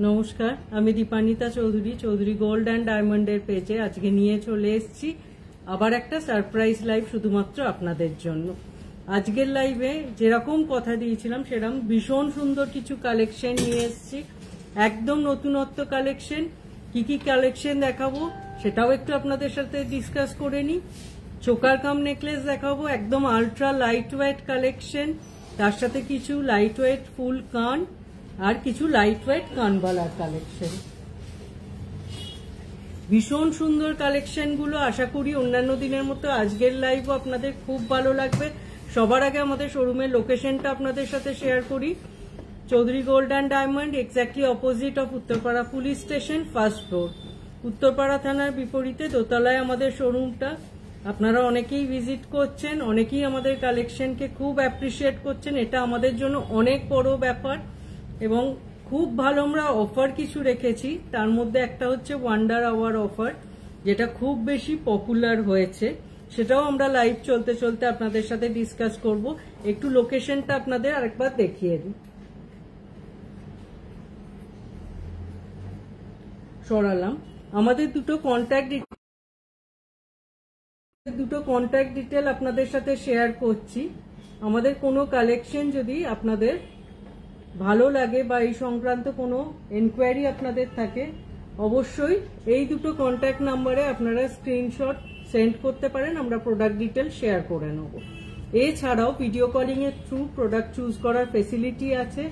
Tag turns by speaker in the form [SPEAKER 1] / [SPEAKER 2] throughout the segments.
[SPEAKER 1] नमस्कार আমি Dipanwita Chowdhury gold and ডায়মন্ডের পেজে আজকে নিয়ে চলে এসেছি আবার একটা সারপ্রাইজ লাইভ শুধুমাত্র আপনাদের জন্য। আজকের লাইভে যেরকম কথা দিয়েছিলাম সেরকম ভীষণ সুন্দর কিছু কালেকশন নিয়ে এসেছি, একদম নতুনত্ব কালেকশন। কি কি কালেকশন দেখাবো সেটাও একটু আপনাদের সাথে ডিসকাস করে নিই। চোকার কাম নেকলেস দেখাবো, একদম আলট্রা লাইট ওয়েট কালেকশন, তার সাথে কিছু লাইট ওয়েট ফুল কান আর কিছু লাইট ওয়েট কানবালার কালেকশন। ভীষণ সুন্দর কালেকশন গুলো, আশা করি অন্যান্য দিনের মতো আজকের লাইভও আপনাদের খুব ভালো লাগবে। সবার আগে আমাদের শোরুমের লোকেশনটা আপনাদের সাথে শেয়ার করি। Chowdhury gold and diamond, exactly opposite of Uttarpara police station, first floor. Uttarpara থানার বিপরীতে দোতলায় আমাদের শোরুমটা। আপনারা অনেকেই ভিজিট করছেন, অনেকেই আমাদের কালেকশনকে খুব অ্যাপ্রিসিয়েট করছেন, এটা আমাদের জন্য অনেক বড় ব্যাপার। এবং খুব ভালো আমরা অফার কিছু রেখেছি, তার মধ্যে একটা হচ্ছে ওয়ান্ডার আওয়ার অফার, যেটা খুব বেশি পপুলার হয়েছে, সেটাও আমরা লাইভ চলতে চলতে আপনাদের সাথে ডিসকাস করব। একটু লোকেশনটা আপনাদের আরেকবার দেখিয়ে দিই। সরালাম আমাদের দুটো কন্ট্যাক্ট ডিটেল আপনাদের সাথে শেয়ার করছি। আমাদের কোনো কালেকশন যদি আপনাদের ভালো লাগে বা এই সংক্রান্ত কোনো এনকোয়ারি আপনাদের থাকে, অবশ্যই এই দুটো কন্ট্যাক্ট নাম্বারে আপনারা স্ক্রিনশট সেন্ড করতে পারেন, আমরা প্রোডাক্ট ডিটেল শেয়ার করে নেব। এছাড়াও ভিডিও কলিং এর থ্রু প্রোডাক্ট চুজ করার ফেসিলিটি আছে।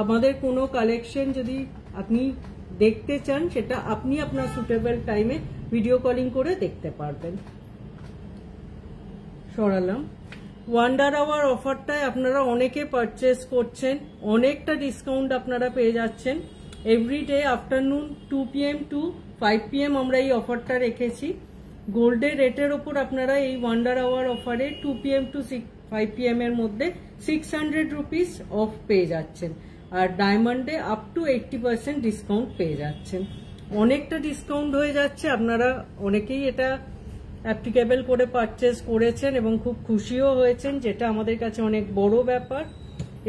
[SPEAKER 1] আমাদের কোনো কালেকশন যদি আপনি দেখতে চান, সেটা আপনি আপনার সুটেবল টাইমে ভিডিও কলিং করে দেখতে পারবেন। সরালাম ওয়ান্ডার আওয়ার অফারটায় আপনারা অনেকে পারচেস করছেন, অনেকটা ডিসকাউন্ট আপনারা পেয়ে যাচ্ছেন। Everyday afternoon 2 PM to 5 PM আমরা এই অফারটা রেখেছি। গোল্ডের রেটের ওপর আপনারা এই ওয়ান্ডার আওয়ার অফারে 2 PM টু 5 PM এর মধ্যে 600 রুপিস অফ পেয়ে যাচ্ছেন, আর ডায়মন্ডে আপ টু 80% ডিসকাউন্ট পেয়ে যাচ্ছেন। অনেকটা ডিসকাউন্ট হয়ে যাচ্ছে, আপনারা অনেকেই এটা অ্যাপ্লিকেবল করে পারচেস করেছেন এবং খুব খুশিও হয়েছেন, যেটা আমাদের কাছে অনেক বড় ব্যাপার।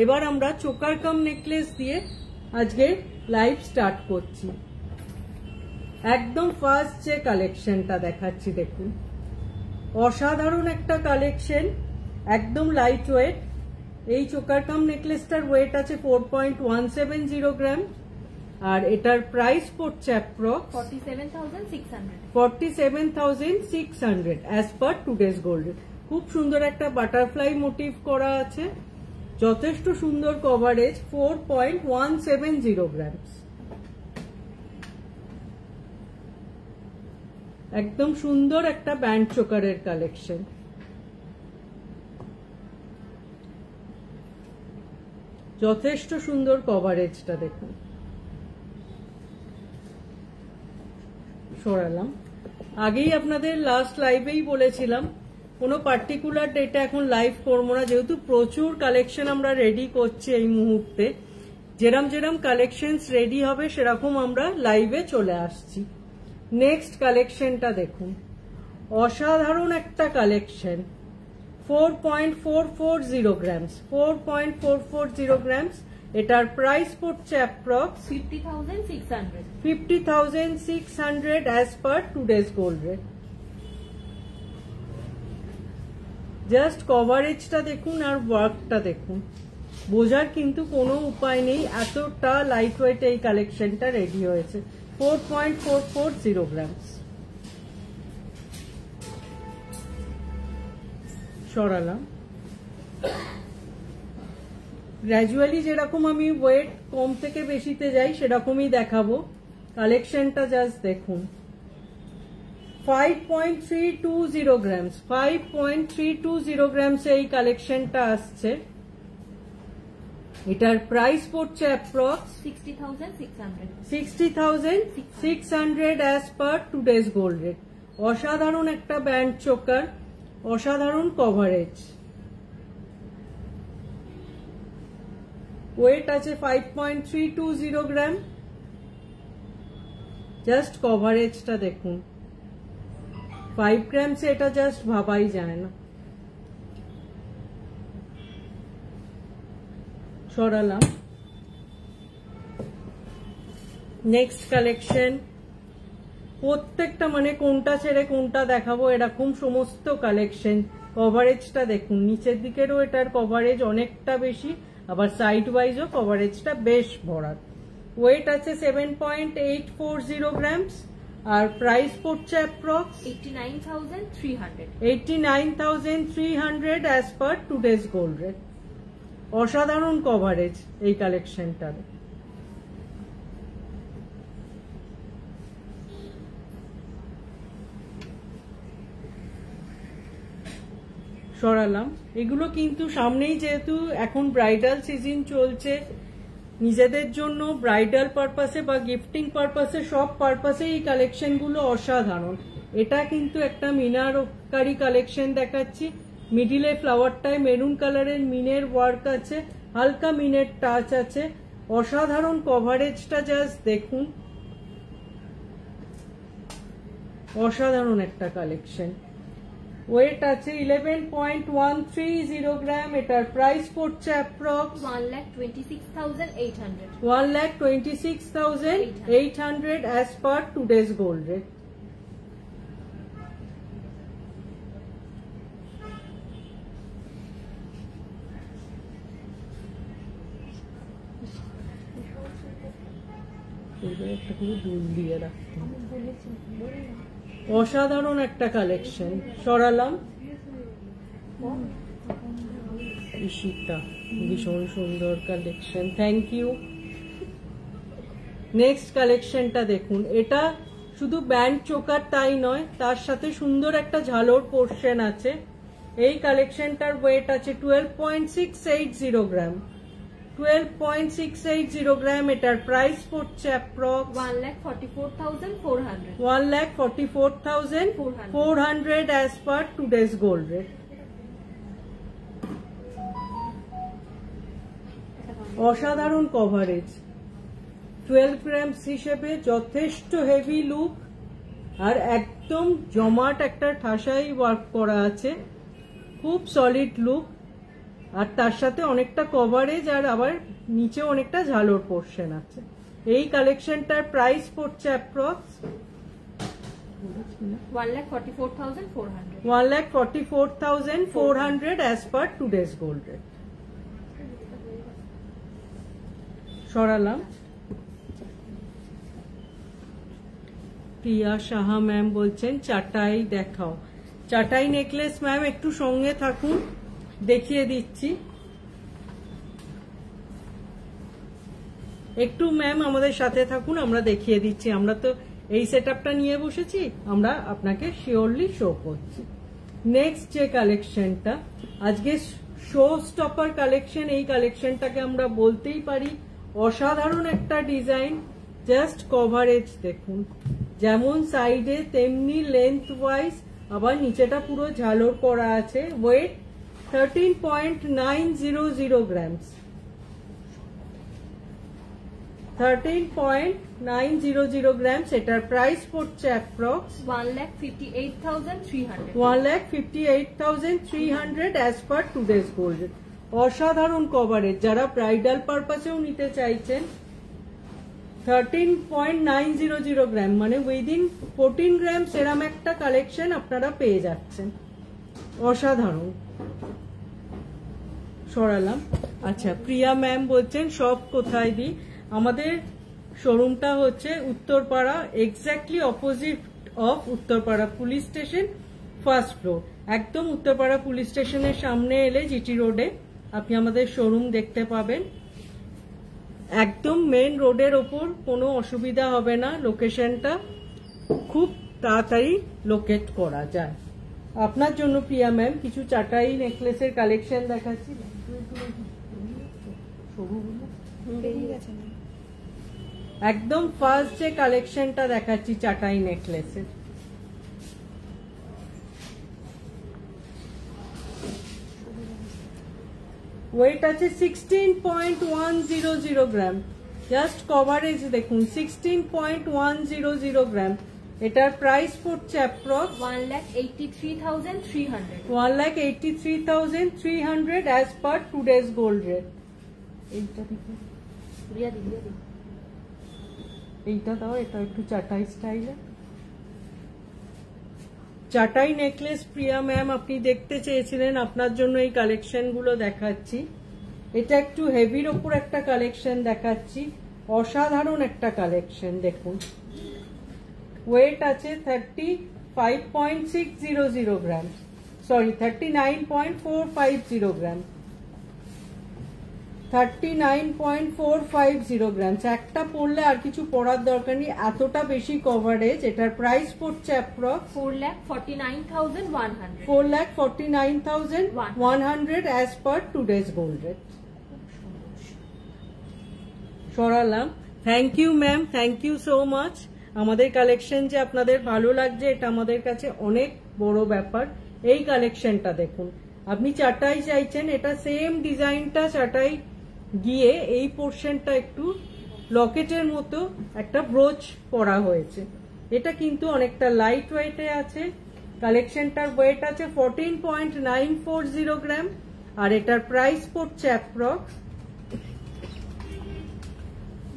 [SPEAKER 1] এবার আমরা চোকার কাম নেকলেস দিয়ে আজকে লাইভ স্টার্ট করছি। একদম ফার্স্ট যে কালেকশনটা দেখাচ্ছি দেখুন, অসাধারণ একটা কালেকশন, একদম লাইট ওয়েট। এই চোকার কাম নেকলেসটার ওয়েট আছে 4.170 গ্রাম, আর এটার প্রাইস পড়ছে approx 47,600 as per today's gold. খুব সুন্দর একটা বাটারফ্লাই মোটিভ করা আছে, যথেষ্ট সুন্দর কভারেজ, 4.170 গ্রাম। একদম সুন্দর একটা ব্যান্ড চোকারের কালেকশন। যথেষ্ট সুন্দর কভারেজটা দেখুন। সরালাম, আগেই আপনাদের লাস্ট লাইভেই বলেছিলাম কোনো পার্টিকুলার ডেটে এখন লাইভ করবো না, যেহেতু প্রচুর কালেকশন আমরা রেডি করছি এই মুহূর্তে। যেরম কালেকশনস রেডি হবে সেরকম আমরা লাইভে চলে আসছি। নেক্সট কালেকশনটা দেখুন, অসাধারণ একটা কালেকশন, 4.440 গ্রামস, 4.440 গ্রামস। এটার প্রাইস পড়ছে approx 50,600 as per today's gold rate. Just কভারেজটা দেখুন আর ওয়ার্কটা দেখুন, বোঝার কিন্তু কোনো উপায় নেই এতটা লাইট ওয়েট এই কালেকশনটা রেডি হয়েছে। 4.440 গ্রামস। সরালাম, গ্র্যাজুয়ালি যেরকম আমি ওয়েট কম থেকে বেশিতে যাই সেরকমই দেখাবো। কালেকশনটা জাস্ট দেখুন, 5.320 গ্রামস, 5.320 গ্রামস এই কালেকশনটা আসছে। এটার প্রাইস পড়ছে approx 60,600 as per today's gold rate. অসাধারণ একটা ব্যান্ড চোকার, অসাধারণ কভারেজ। ওয়েট আছে 5.320 গ্রাম। জাস্ট কভারেজটা দেখুন, 5 গ্রামসে এটা জাস্ট ভাবাই যায় না। সরালাম, নেক্সট কালেকশন, প্রত্যেকটা মানে কোনটা ছেড়ে কোনটা দেখাবো এরকম সমস্ত কালেকশন। কভারেজটা দেখুন, নিচের দিকেরও এটার কভারেজ অনেকটা বেশি, আবার সাইড ওয়াইজও কভারেজটা বেশ ভরা। ওয়েট আছে 7.840 গ্রামস, আর প্রাইস পড়ছে approx 89,300 as per today's gold rate. অসাধারণ কভারেজ এই কালেকশনটার। সরালাম। এগুলো কিন্তু সামনেই যেহেতু এখন ব্রাইডাল সিজন চলছে, নিজেদের জন্য ব্রাইডাল পারপাসে বা গিফটিং পারপাসে সব পারপাসে এই কালেকশনগুলো অসাধারণ। এটা কিন্তু একটা মিনারকারি কালেকশন দেখাচ্ছি। মিডিলে ফ্লাওয়ারটায় মেরুন কালারের মিনের ওয়ার্ক আছে, হালকা মিনের টাচ আছে। অসাধারণ কভারেজটা জাস্ট দেখুন, অসাধারণ একটা কালেকশন। ওয়েট আছে 11.130 গ্রাম, এটার প্রাইস পড়ছে approx 1,26,800 as per today's gold rate. একটা করে দুল দিয়ে রাখতে, অসাধারণ একটা কালেকশন। সরালাম। ইশিতা ভীষণ সুন্দর কালেকশন, থ্যাংক ইউ। নেক্সট কালেকশনটা দেখুন, এটা শুধু ব্যান্ড চোকার তাই নয়, তার সাথে সুন্দর একটা ঝালোর পোর্শন আছে। এই কালেকশনটার ওয়েট আছে 12.680 গ্রাম, 12.680 গ্রাম। এটার প্রাইস পড়ছে approx 1,44,400 as per today's gold rate. অসাধারণ কভারেজ, 12 গ্রামস হিসেবে যথেষ্ট হেভি লুক, আর একদম জমাট একটা ঠাসাই ওয়ার্ক করা আছে, খুব সলিড লুক, আর তার সাথে অনেকটা কভারেজ, আর আবার নিচে অনেকটা ঝালোর পোর্শন আছে। এই কালেকশনটার প্রাইস পড়ছে approx 1,44,400 as per today's gold rate. সরালাম। প্রিয়া সাহা ম্যাম বলছেন চাটাই দেখাও। চাটাই নেকলেস ম্যাম একটু সঙ্গে থাকুন, দেখিয়ে দিচ্ছি। একটু ম্যাম আমাদের সাথে থাকুন, আমরা দেখিয়ে দিচ্ছি। আমরা তো এই সেটআপটা নিয়ে বসেছি, আমরা আপনাকে শিওরলি শো করছি। নেক্সট যে কালেকশনটা আজকে শো স্টপার কালেকশন, এই কালেকশনটাকে আমরা বলতেই পারি। অসাধারণ একটা ডিজাইন, জাস্ট কভারেজ দেখুন, যেমন সাইডে তেমনি লেন্থ ওয়াইজ, আবার নিচেটা পুরো ঝালোর করা আছে। Weight 13.900 grams, 13.900 grams. এটার প্রাইস পড়ছে approx 1,58,300 as per today's gold. অসাধারণ কভারেজ, যারা ব্রাইডাল পারপাসেও নিতে চাইছেন। 13.900 গ্রাম মানে উইদিন 14 গ্রাম সেরাম একটা কালেকশন আপনারা পেয়ে যাচ্ছেন। অসাধারণ। সরালাম। আচ্ছা, প্রিয়া ম্যাম বলছেন সব কোথায় দিই। আমাদের শোরুমটা হচ্ছে Uttarpara, exactly opposite of Uttarpara police station, first floor. একদম উত্তরপাড়া পুলিশ স্টেশনের সামনে এলে জিটি রোডে আপনি আমাদের শোরুম দেখতে পাবেন। একদম মেন রোডের ওপর, কোনো অসুবিধা হবে না। লোকেশনটা খুব তাড়াতাড়ি লোকেট করা যায়। আপনার জন্য প্রিয়া ম্যাম কিছু চাটাই নেকলেসের কালেকশন দেখাচ্ছি। একদম ফার্স্ট যে কালেকশনটা দেখাচ্ছি চাটাই নেকলেসের, ওয়েট আছে 16.100 গ্রাম। জাস্ট কভারেজ দেখুন, 16.100 গ্রাম। এটার প্রাইস পড়ছে approx 1,83,300 as per today's gold rate. এইটা দেখুন, এইটা দাও, এটা একটু চাটাই স্টাইলে। চাটাই নেকলেস প্রিয়া ম্যাম আপনি দেখতে চেয়েছিলেন, আপনার জন্য এই কালেকশন গুলো দেখাচ্ছি। এটা একটু হেভির ওপর একটা কালেকশন দেখাচ্ছি, অসাধারণ একটা কালেকশন। দেখুন ওয়েট আছে 35.600 গ্রাম, সরি 39.450 গ্রাম, 39.450 গ্রাম। একটা পড়লে আর কিছু পড়ার দরকার নেই, এতটা বেশি কভারেজ। এটার প্রাইস পড়ছে approx
[SPEAKER 2] 4,49,100
[SPEAKER 1] 4,49,100 as per today's gold rate. সরালাম। Thank you ma'am, thank you so much. আমাদের কালেকশন যে আপনাদের ভালো লাগছে এটা আমাদের কাছে অনেক বড় ব্যাপার। এই কালেকশনটা দেখুন, আপনি চাটাই চাইছেন, এটা সেম ডিজাইনটা চাটাই গিয়ে এই পোর্শনটা একটু লকেটের মতো একটা ব্রোচ করা হয়েছে। এটা কিন্তু অনেকটা লাইট ওয়েটে আছে। কালেকশনটার ওয়েট আছে 14.940 গ্রাম আর এটার প্রাইস পড়ছে approx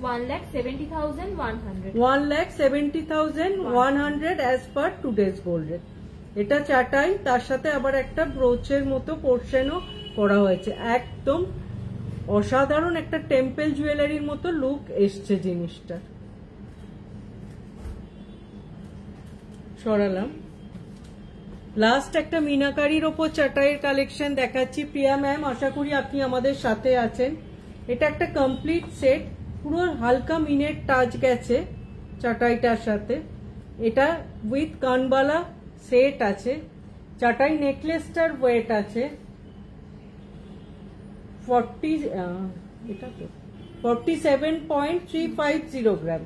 [SPEAKER 2] 1,70,100
[SPEAKER 1] 1,70,100 as per today's gold rate. এটা চাটাই, তার সাথে আবার একটা ব্রোচের মতো পোর্শনও করা হয়েছে। একদম অসাধারণ একটা টেম্পল জুয়েলারির মতো লুক এসছে জিনিসটা। সরালাম। লাস্ট একটা মিনাকারির ওপর চাটাইয়ের কালেকশন দেখাচ্ছি। প্রিয়া ম্যাম আশা করি আপনি আমাদের সাথে আছেন। এটা একটা কমপ্লিট সেট, পুরো হালকা মিনের টাচ গেছে চাটাইটার সাথে। এটা উইথ কানবালা সেট আছে। চাটাই নেকলেসটার ওয়েট আছে 47.350 গ্রাম,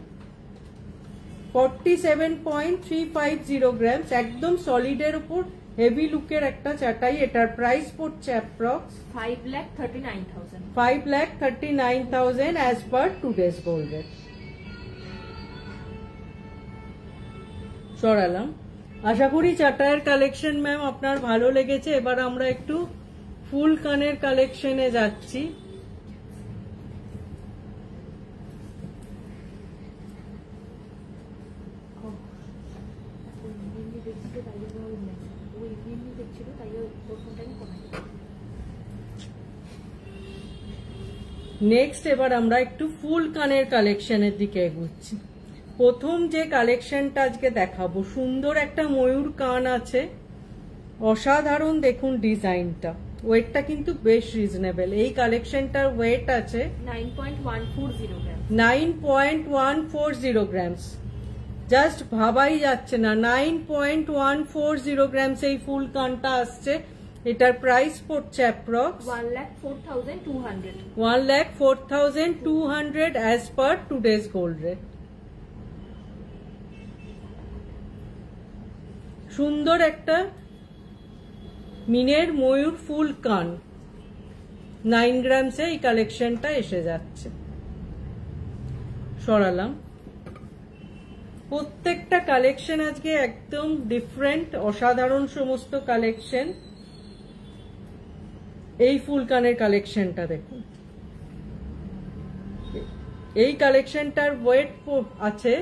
[SPEAKER 1] 47.350 গ্রাম। একদম সলিডের উপর হেভি লুকের একটা চাটাই। এটার প্রাইস পড়ছে approx 5,39,000 as per today's gold rate. সরালাম। আশা করি চাটাইয়ের কালেকশন ম্যাম আপনার ভালো লেগেছে। এবার আমরা একটু ফুল কানের কালেকশনে যাচ্ছি। নেক্সট এবার আমরা একটু ফুল কানের কালেকশনের দিকে এগোচ্ছি। প্রথম যে কালেকশনটা আজকে দেখাবো, সুন্দর একটা ময়ূর কান আছে, অসাধারণ। দেখুন ডিজাইনটা, ওয়েটটা কিন্তু বেশ রিজনেবল। এই কালেকশনটার ওয়েট আছে 9.140 গ্রামস। জাস্ট ভাবাই যাচ্ছে না, 9.140 গ্রামস এই ফুল কানটা আসছে। এটার প্রাইস পড়ছে approx 1,04,200 as per today's gold rate. সুন্দর একটা মিনের ময়ূর ফুল কান, 9 গ্রামসে এই কালেকশনটা এসে যাচ্ছে। সরালাম। প্রত্যেকটা কালেকশন আজকে একদম ডিফারেন্ট, অসাধারণ সমস্ত কালেকশন। এই ফুল কানের কালেকশনটা দেখুন, এই কালেকশনটার ওয়েট আছে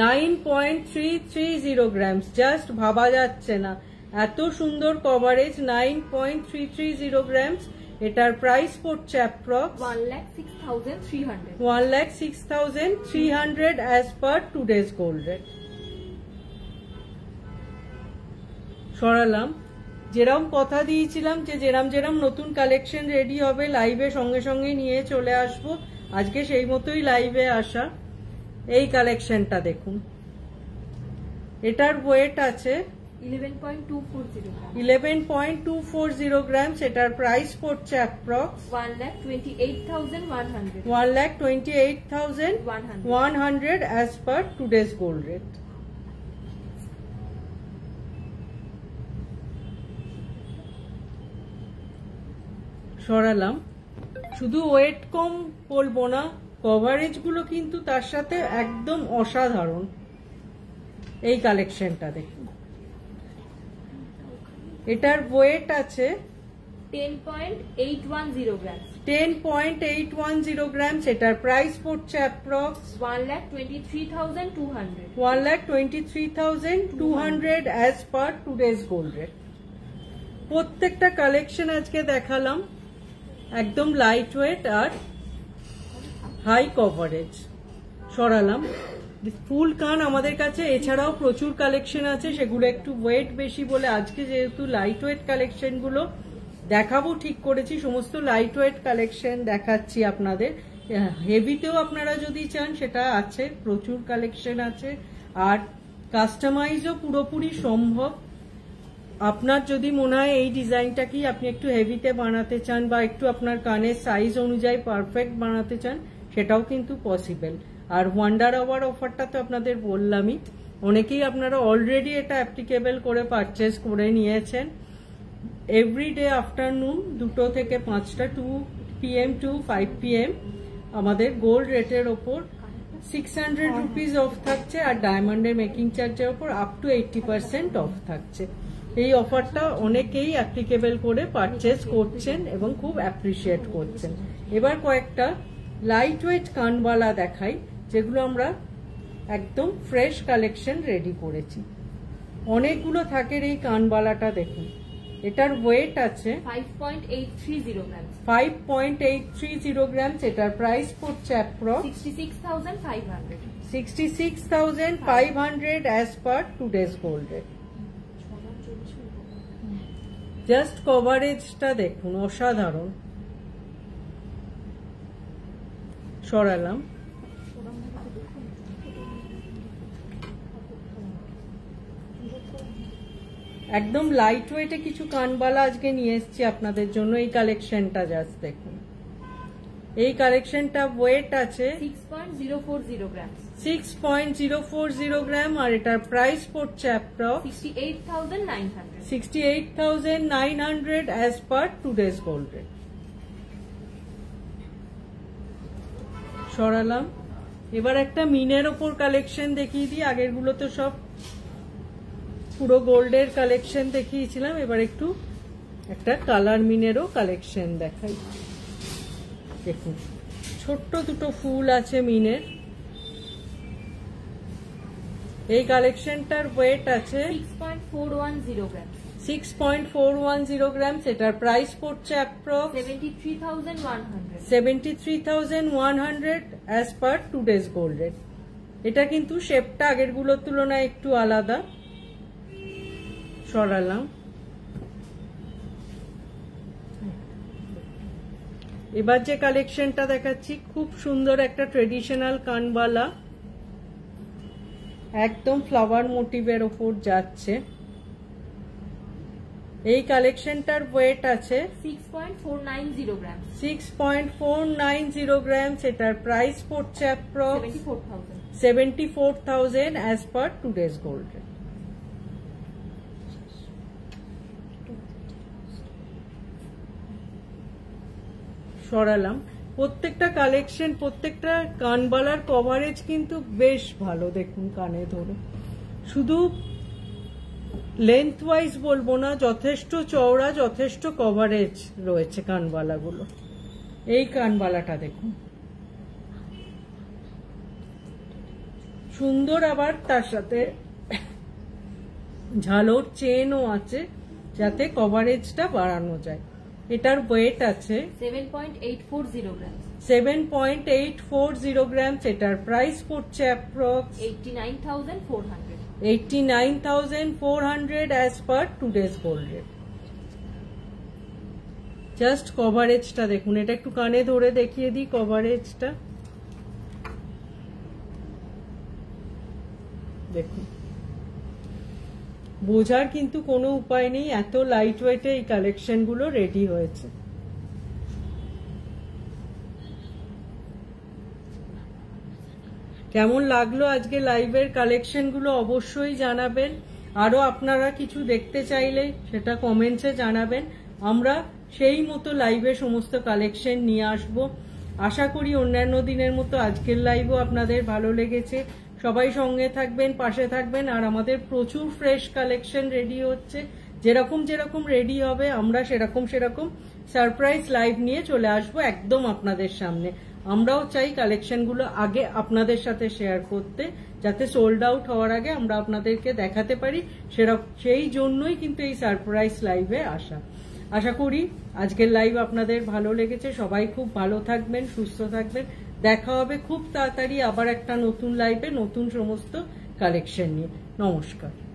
[SPEAKER 2] 9.330
[SPEAKER 1] গ্রামস। জাস্ট ভাবা যাচ্ছে না, এত সুন্দর কভারেজ, 9.330 গ্রামস। এটার প্রাইস পড়ছে approx 1,06,300 as per today's gold rate. সরালাম। যেরকম কথা দিয়েছিলাম যে যেরম নতুন কালেকশন রেডি হবে লাইভে সঙ্গে সঙ্গে নিয়ে চলে আসব, আজকে সেই মতোই লাইভে আসা। এই কালেকশনটা দেখুন, এটার ওয়েট আছে 11.240 গ্রামস। এটার প্রাইস পড়ছে approx 1,28,100 as per today's gold rate. সরালাম। শুধু ওয়েট কম বলবো না, কভারেজ গুলো কিন্তু তার সাথে একদম অসাধারণ। এই কালেকশনটা দেখুন, এটার ওয়েট আছে
[SPEAKER 2] 10.810 গ্রাম।
[SPEAKER 1] 10.810 grams, এটার প্রাইস পড়ছে approx
[SPEAKER 2] 1,23,200
[SPEAKER 1] 1,23,200 as per today's gold rate. প্রত্যেকটা কালেকশন আজকে দেখালাম একদম লাইট ওয়েট আর হাই কভারেজ। সরালাম ফুল কান আমাদের কাছে এছাড়াও প্রচুর কালেকশন আছে, সেগুলো একটু ওয়েট বেশি বলে আজকে যেহেতু লাইট ওয়েট কালেকশনগুলো দেখাবো ঠিক করেছি, সমস্ত লাইট ওয়েট কালেকশন দেখাচ্ছি আপনাদের। হেভিতেও আপনারা যদি চান সেটা আছে, প্রচুর কালেকশন আছে, আর কাস্টমাইজও পুরোপুরি সম্ভব। আপনার যদি মনে হয় এই ডিজাইনটা কি আপনি একটু হেভিতে বানাতে চান বা একটু আপনার কানের সাইজ অনুযায়ী পারফেক্ট বানাতে চান, সেটাও কিন্তু পসিবল। আর ওয়ান্ডার আওয়ার অফারটা তো আপনাদের বললামই, অনেকেই আপনারা অলরেডি এটা অ্যাপ্লিকেবল করে পারচেস করে নিয়েছেন। এভরিডে আফটারনুন 2 থেকে 5টা 2 PM টু 5 PM আমাদের গোল্ড রেটের ওপর 600 রুপিস অফ থাকছে, আর ডায়মন্ডের মেকিং চার্জের ওপর আপ টু 80% অফ থাকছে। এই অফারটা অনেকেই অ্যাপ্লিকেবল করে পারচেস করছেন এবং খুব অ্যাপ্রিসিয়েট করছেন। এবার কয়েকটা লাইট ওয়েট কানবালা দেখাই, যেগুলো আমরা একদম ফ্রেশ কালেকশন রেডি করেছি। অনেকগুলো থাকের এই কানবালাটা দেখুন, এটার ওয়েট আছে
[SPEAKER 2] 5.830 grams
[SPEAKER 1] 5.830 grams, এটার প্রাইস পড়ছে approx
[SPEAKER 2] 66,500
[SPEAKER 1] 66,500 as per today's gold rate। Just কভারেজটা দেখুন, অসাধারণ। সরালাম একদম লাইট ওয়েটে কিছু কানবালা আজকে নিয়ে এসেছি আপনাদের জন্য। এই কালেকশনটা জাস্ট দেখুন, এই কালেকশনটা ওয়েট আছে
[SPEAKER 2] 6.040 grams
[SPEAKER 1] 6.040 গ্রাম, আর এটার প্রাইস পড়ছে approx
[SPEAKER 2] 68,900
[SPEAKER 1] 68,900 as per today's gold rate। সরালাম। এবার একটা মিনের ওপর কালেকশন দেখিয়ে দিই। আগেরগুলো তো সব পুরো গোল্ডের কালেকশন দেখিয়েছিলাম, এবার একটু একটা কালার মিনেরও কালেকশন দেখাই। দেখুন ছোট্ট দুটো ফুল আছে মিনের। এই কালেকশনটার ওয়েট আছে
[SPEAKER 2] 6.410 grams
[SPEAKER 1] 6.410 গ্রামস, এটার প্রাইস পড়ছে approx
[SPEAKER 2] 73,100
[SPEAKER 1] as per today's gold rate। এটা কিন্তু শেপটা আগেরগুলোর তুলনায় একটু আলাদা। সরালাম। এবার যে কালেকশনটা দেখাচ্ছি খুব সুন্দর একটা ট্রেডিশনাল কানবালা, একদম ফ্লাওয়ার মোটিভের ওপর যাচ্ছে। এই কালেকশনটার ওয়েট আছে
[SPEAKER 2] 6.490 grams
[SPEAKER 1] 6.490 গ্রামস, এটার প্রাইস পড়ছে approx
[SPEAKER 2] 74,000
[SPEAKER 1] as per today's gold rate। সরালাম। প্রত্যেকটা কালেকশন, প্রত্যেকটা কানবালার কভারেজ কিন্তু বেশ ভালো। দেখুন কানে ধরে, শুধু লেন্থ ওয়াইজ বলবো না, যথেষ্ট চওড়া, যথেষ্ট কভারেজ রয়েছে কানবালাগুলো। এই কানবালাটা দেখুন সুন্দর, আবার তার সাথে ঝালোর চেনও আছে যাতে কভারেজটা বাড়ানো যায়। এটার ওয়েট আছে
[SPEAKER 2] 7.840 grams
[SPEAKER 1] 7.840 গ্রামস, এটার প্রাইস পড়ছে approx
[SPEAKER 2] 89,400
[SPEAKER 1] 89,400 as per today's gold rate। Just কভারেজটা দেখুন, এটা একটু কানে ধরে দেখিয়ে দিই কভারেজটা দেখুন। বোঝার কিন্তু কোনো উপায় নেই, এত লাইট ওয়েটে এই কালেকশনগুলো রেডি হয়েছে। কেমন লাগলো আজকে লাইভের কালেকশনগুলো অবশ্যই জানাবেন। আরো আপনারা কিছু দেখতে চাইলে সেটা কমেন্টসে জানাবেন, আমরা সেই মতো লাইভে সমস্ত কালেকশন নিয়ে আসব। আশা করি অন্যান্য দিনের মতো আজকের লাইভও আপনাদের ভালো লেগেছে। সবাই সঙ্গে থাকবেন, পাশে থাকবেন, আর আমাদের প্রচুর ফ্রেশ কালেকশন রেডি হচ্ছে, যেরকম যেরকম রেডি হবে আমরা সেরকম সেরকম সারপ্রাইজ লাইভ নিয়ে চলে আসবো একদম আপনাদের সামনে। আমরাও চাই কালেকশনগুলো আগে আপনাদের সাথে শেয়ার করতে, যাতে সোল্ড আউট হওয়ার আগে আমরা আপনাদেরকে দেখাতে পারি, সেই জন্যই কিন্তু এই সারপ্রাইজ লাইভে আসা। আশা করি আজকের লাইভ আপনাদের ভালো লেগেছে। সবাই খুব ভালো থাকবেন, সুস্থ থাকবেন। দেখা হবে খুব তাড়াতাড়ি আবার একটা নতুন লাইভে নতুন সমস্ত কালেকশন নিয়ে। নমস্কার।